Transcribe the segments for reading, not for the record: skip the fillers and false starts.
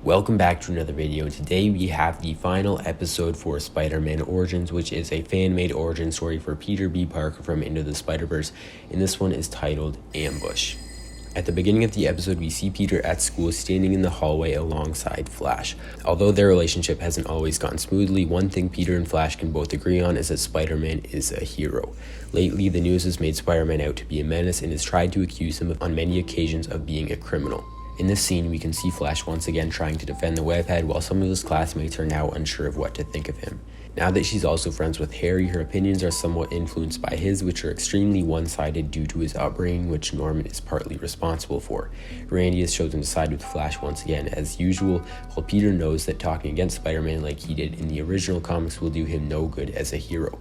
Welcome back to another video. Today we have the final episode for Spider-Man Origins, which is a fan-made origin story for Peter B. Parker from Into the Spider-Verse, and this one is titled Ambush. At the beginning of the episode, we see Peter at school standing in the hallway alongside Flash. Although their relationship hasn't always gone smoothly, one thing Peter and Flash can both agree on is that Spider-Man is a hero. Lately, the news has made Spider-Man out to be a menace and has tried to accuse him on many occasions of being a criminal. In this scene, we can see Flash once again trying to defend the webhead while some of his classmates are now unsure of what to think of him. Now that she's also friends with Harry, her opinions are somewhat influenced by his, which are extremely one-sided due to his upbringing, which Norman is partly responsible for. Randy has chosen to side with Flash once again, as usual, while Peter knows that talking against Spider-Man like he did in the original comics will do him no good as a hero.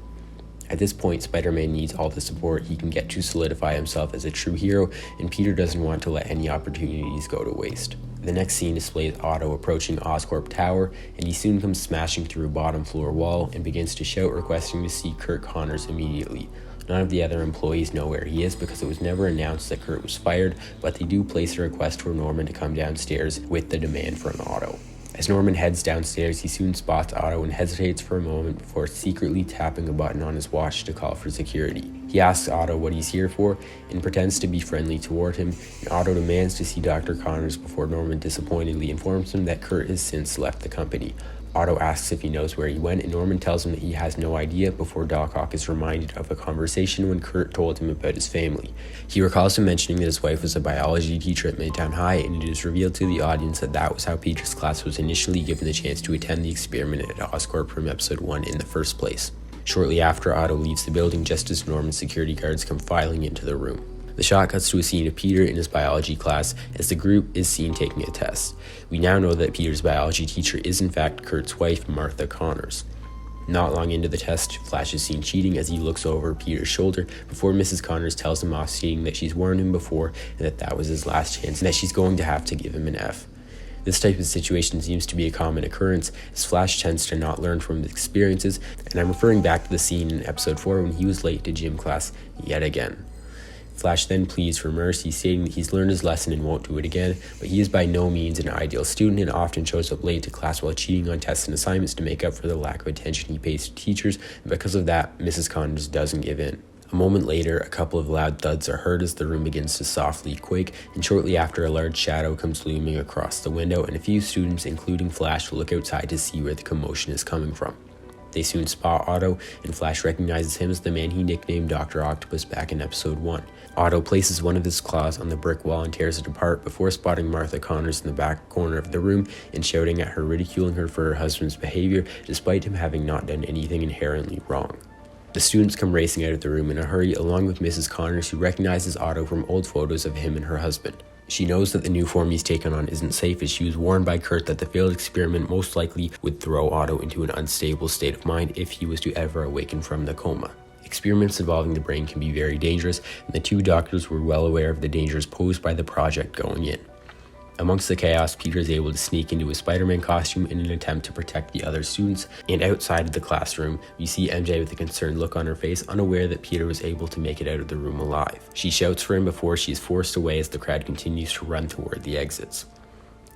At this point, Spider-Man needs all the support he can get to solidify himself as a true hero, and Peter doesn't want to let any opportunities go to waste. The next scene displays Otto approaching Oscorp Tower, and he soon comes smashing through a bottom floor wall and begins to shout, requesting to see Curt Connors immediately. None of the other employees know where he is because it was never announced that Curt was fired, but they do place a request for Norman to come downstairs with the demand from Otto. As Norman heads downstairs, he soon spots Otto and hesitates for a moment before secretly tapping a button on his watch to call for security. He asks Otto what he's here for and pretends to be friendly toward him, and Otto demands to see Dr. Connors before Norman disappointedly informs him that Curt has since left the company. Otto asks if he knows where he went, and Norman tells him that he has no idea before Doc Ock is reminded of a conversation when Curt told him about his family. He recalls him mentioning that his wife was a biology teacher at Midtown High, and it is revealed to the audience that that was how Peter's class was initially given the chance to attend the experiment at Oscorp from episode 1 in the first place. Shortly after, Otto leaves the building just as Norman's security guards come filing into the room. The shot cuts to a scene of Peter in his biology class as the group is seen taking a test. We now know that Peter's biology teacher is in fact Curt's wife, Martha Connors. Not long into the test, Flash is seen cheating as he looks over Peter's shoulder before Mrs. Connors tells him off, stating that she's warned him before and that was his last chance and that she's going to have to give him an F. This type of situation seems to be a common occurrence, as Flash tends to not learn from his experiences, and I'm referring back to the scene in episode 4 when he was late to gym class yet again. Flash then pleads for mercy, stating that he's learned his lesson and won't do it again, but he is by no means an ideal student and often shows up late to class while cheating on tests and assignments to make up for the lack of attention he pays to teachers, and because of that, Mrs. Connors doesn't give in. A moment later, a couple of loud thuds are heard as the room begins to softly quake, and shortly after, a large shadow comes looming across the window, and a few students, including Flash, look outside to see where the commotion is coming from. They soon spot Otto, and Flash recognizes him as the man he nicknamed Dr. Octopus back in episode 1. Otto places one of his claws on the brick wall and tears it apart before spotting Martha Connors in the back corner of the room and shouting at her, ridiculing her for her husband's behavior despite him having not done anything inherently wrong. The students come racing out of the room in a hurry, along with Mrs. Connors, who recognizes Otto from old photos of him and her husband. She knows that the new form he's taken on isn't safe, as she was warned by Curt that the failed experiment most likely would throw Otto into an unstable state of mind if he was to ever awaken from the coma. Experiments involving the brain can be very dangerous, and the two doctors were well aware of the dangers posed by the project going in. Amongst the chaos, Peter is able to sneak into a Spider-Man costume in an attempt to protect the other students, and outside of the classroom, we see MJ with a concerned look on her face, unaware that Peter was able to make it out of the room alive. She shouts for him before she is forced away as the crowd continues to run toward the exits.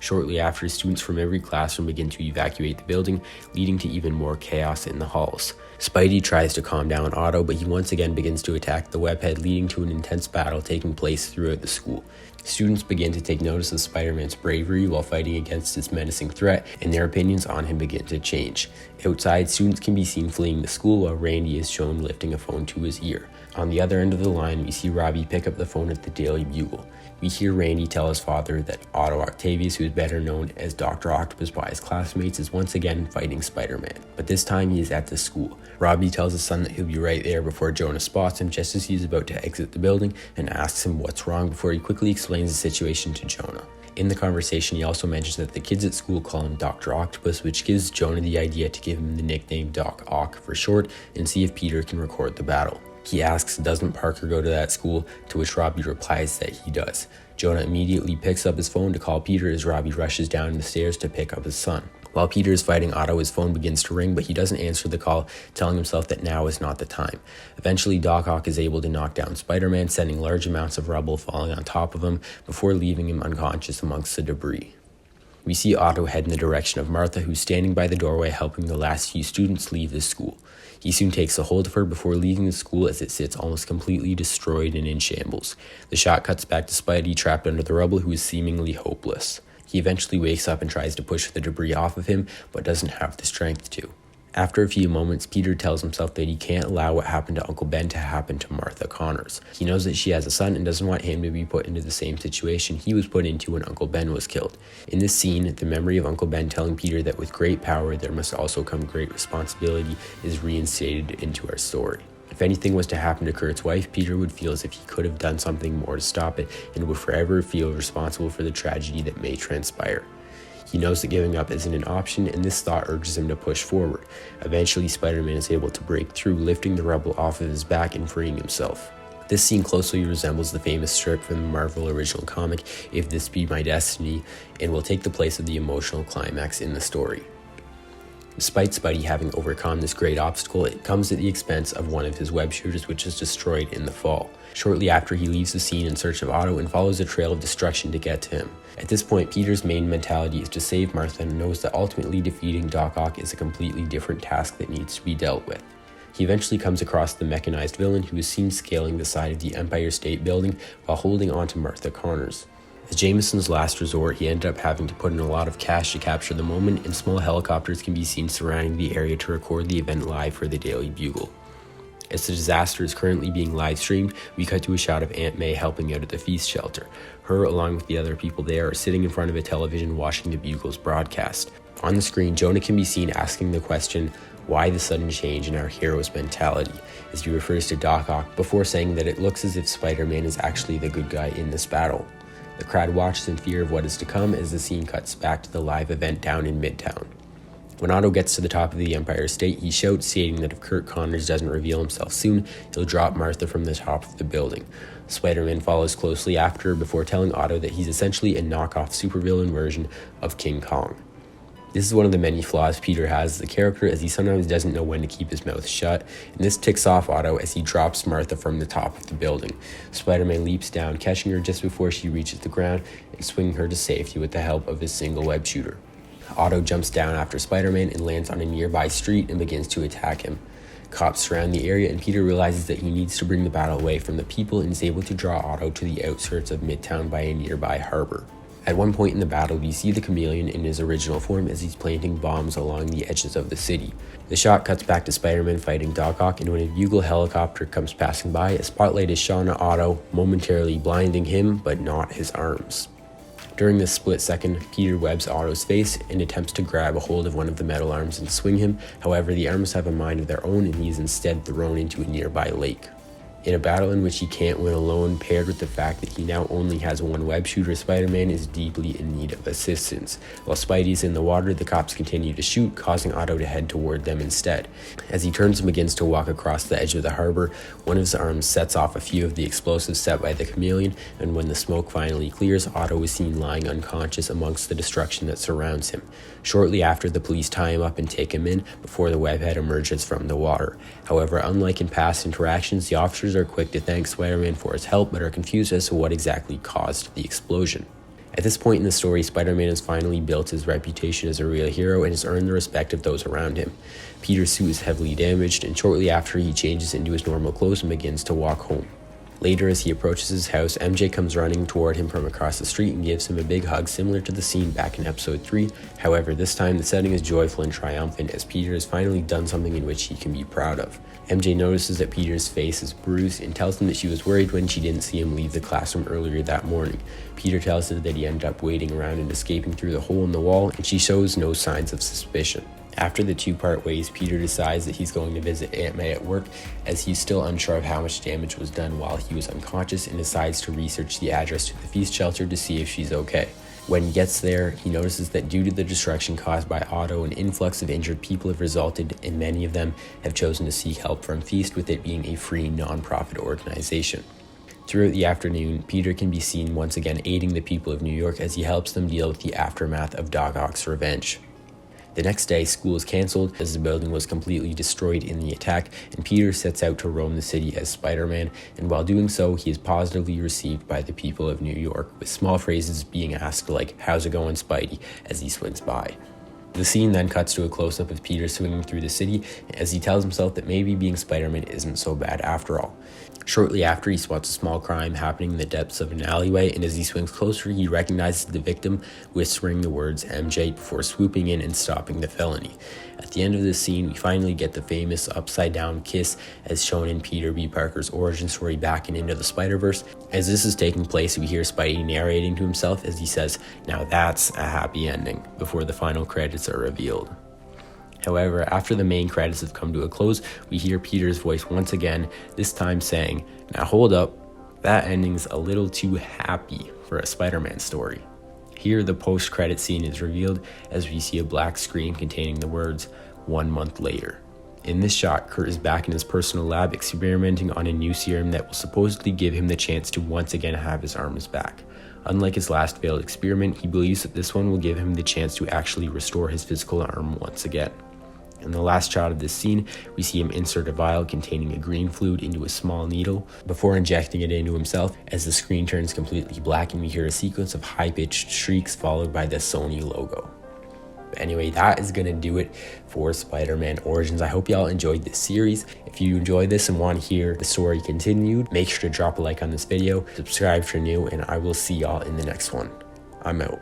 Shortly after, students from every classroom begin to evacuate the building, leading to even more chaos in the halls. Spidey tries to calm down Otto, but he once again begins to attack the webhead, leading to an intense battle taking place throughout the school. Students begin to take notice of Spider-Man's bravery while fighting against his menacing threat, and their opinions on him begin to change. Outside, students can be seen fleeing the school while Randy is shown lifting a phone to his ear. On the other end of the line, we see Robbie pick up the phone at the Daily Bugle. We hear Randy tell his father that Otto Octavius, who is better known as Dr. Octopus by his classmates, is once again fighting Spider-Man, but this time he is at the school. Robbie tells his son that he'll be right there before Jonah spots him just as he's about to exit the building and asks him what's wrong before he quickly explains the situation to Jonah. In the conversation, he also mentions that the kids at school call him Dr. Octopus, which gives Jonah the idea to give him the nickname Doc Ock for short and see if Peter can record the battle. He asks, doesn't Parker go to that school, to which Robbie replies that he does. Jonah immediately picks up his phone to call Peter as Robbie rushes down the stairs to pick up his son. While Peter is fighting Otto, his phone begins to ring, but he doesn't answer the call, telling himself that now is not the time. Eventually, Doc Ock is able to knock down Spider-Man, sending large amounts of rubble falling on top of him before leaving him unconscious amongst the debris. We see Otto head in the direction of Martha, who's standing by the doorway helping the last few students leave the school. He soon takes a hold of her before leaving the school as it sits almost completely destroyed and in shambles. The shot cuts back to Spidey trapped under the rubble, who is seemingly hopeless. He eventually wakes up and tries to push the debris off of him, but doesn't have the strength to. After a few moments, Peter tells himself that he can't allow what happened to Uncle Ben to happen to Martha Connors. He knows that she has a son and doesn't want him to be put into the same situation he was put into when Uncle Ben was killed. In this scene, the memory of Uncle Ben telling Peter that with great power there must also come great responsibility is reinstated into our story. If anything was to happen to Kurt's wife, Peter would feel as if he could have done something more to stop it and would forever feel responsible for the tragedy that may transpire. He knows that giving up isn't an option, and this thought urges him to push forward. Eventually, Spider-Man is able to break through, lifting the rubble off of his back and freeing himself. This scene closely resembles the famous strip from the Marvel original comic, If This Be My Destiny, and will take the place of the emotional climax in the story. Despite Spidey having overcome this great obstacle, it comes at the expense of one of his web shooters, which is destroyed in the fall. Shortly after, he leaves the scene in search of Otto and follows a trail of destruction to get to him. At this point, Peter's main mentality is to save Martha and knows that ultimately defeating Doc Ock is a completely different task that needs to be dealt with. He eventually comes across the mechanized villain, who is seen scaling the side of the Empire State Building while holding on to Martha Connors. As Jameson's last resort, he ended up having to put in a lot of cash to capture the moment, and small helicopters can be seen surrounding the area to record the event live for the Daily Bugle. As the disaster is currently being live streamed, we cut to a shot of Aunt May helping out at the feast shelter. Her, along with the other people there, are sitting in front of a television watching the Bugle's broadcast. On the screen, Jonah can be seen asking the question, why the sudden change in our hero's mentality, as he refers to Doc Ock before saying that it looks as if Spider-Man is actually the good guy in this battle. The crowd watches in fear of what is to come as the scene cuts back to the live event down in Midtown. When Otto gets to the top of the Empire State, he shouts, stating that if Curt Connors doesn't reveal himself soon, he'll drop Martha from the top of the building. Spider-Man follows closely after before telling Otto that he's essentially a knockoff supervillain version of King Kong. This is one of the many flaws Peter has as a character, as he sometimes doesn't know when to keep his mouth shut, and this ticks off Otto as he drops Martha from the top of the building. Spider-Man leaps down, catching her just before she reaches the ground and swinging her to safety with the help of his single web shooter. Otto jumps down after Spider-Man and lands on a nearby street and begins to attack him. Cops surround the area, and Peter realizes that he needs to bring the battle away from the people and is able to draw Otto to the outskirts of Midtown by a nearby harbor. At one point in the battle, we see the Chameleon in his original form as he's planting bombs along the edges of the city. The shot cuts back to Spider-Man fighting Doc Ock, and when a Bugle helicopter comes passing by, a spotlight is shone at Otto, momentarily blinding him, but not his arms. During this split second, Peter webs Otto's face and attempts to grab a hold of one of the metal arms and swing him. However, the arms have a mind of their own, and he is instead thrown into a nearby lake. In a battle in which he can't win alone, paired with the fact that he now only has one web shooter, Spider-Man is deeply in need of assistance. While Spidey's in the water, the cops continue to shoot, causing Otto to head toward them instead. As he turns and begins to walk across the edge of the harbor, one of his arms sets off a few of the explosives set by the Chameleon, and when the smoke finally clears, Otto is seen lying unconscious amongst the destruction that surrounds him. Shortly after, the police tie him up and take him in before the webhead emerges from the water. However, unlike in past interactions, the officers are quick to thank Spider-Man for his help, but are confused as to what exactly caused the explosion. At this point in the story, Spider-Man has finally built his reputation as a real hero and has earned the respect of those around him. Peter's suit is heavily damaged, and shortly after, he changes into his normal clothes and begins to walk home. Later, as he approaches his house, MJ comes running toward him from across the street and gives him a big hug similar to the scene back in episode 3. However, this time the setting is joyful and triumphant as Peter has finally done something in which he can be proud of. MJ notices that Peter's face is bruised and tells him that she was worried when she didn't see him leave the classroom earlier that morning. Peter tells her that he ended up waiting around and escaping through the hole in the wall, and she shows no signs of suspicion. After the two part ways, Peter decides that he's going to visit Aunt May at work, as he's still unsure of how much damage was done while he was unconscious, and decides to research the address to the feast shelter to see if she's okay. When he gets there, he notices that due to the destruction caused by Otto, an influx of injured people have resulted, and many of them have chosen to seek help from Feast, with it being a free non-profit organization. Throughout the afternoon, Peter can be seen once again aiding the people of New York as he helps them deal with the aftermath of Doc Ock's revenge. The next day, school is cancelled as the building was completely destroyed in the attack, and Peter sets out to roam the city as Spider-Man, and while doing so, he is positively received by the people of New York, with small phrases being asked like, "How's it going, Spidey?" as he swings by. The scene then cuts to a close-up of Peter swinging through the city as he tells himself that maybe being Spider-Man isn't so bad after all. Shortly after, he spots a small crime happening in the depths of an alleyway, and as he swings closer, he recognizes the victim, whispering the words MJ before swooping in and stopping the felony. At the end of this scene, we finally get the famous upside-down kiss as shown in Peter B. Parker's origin story back in Into the Spider-Verse. As this is taking place, we hear Spidey narrating to himself as he says, "Now that's a happy ending," before the final credits are revealed. However, after the main credits have come to a close, we hear Peter's voice once again, this time saying, "Now hold up, that ending's a little too happy for a Spider-Man story." Here, the post-credit scene is revealed as we see a black screen containing the words, "1 month later." In this shot, Kurt is back in his personal lab experimenting on a new serum that will supposedly give him the chance to once again have his arms back. Unlike his last failed experiment, he believes that this one will give him the chance to actually restore his physical arm once again. In the last shot of this scene, we see him insert a vial containing a green fluid into a small needle before injecting it into himself as the screen turns completely black and we hear a sequence of high-pitched shrieks followed by the Sony logo. But anyway, that is going to do it for Spider-Man Origins. I hope y'all enjoyed this series. If you enjoyed this and want to hear the story continued, make sure to drop a like on this video, subscribe if you're new, and I will see y'all in the next one. I'm out.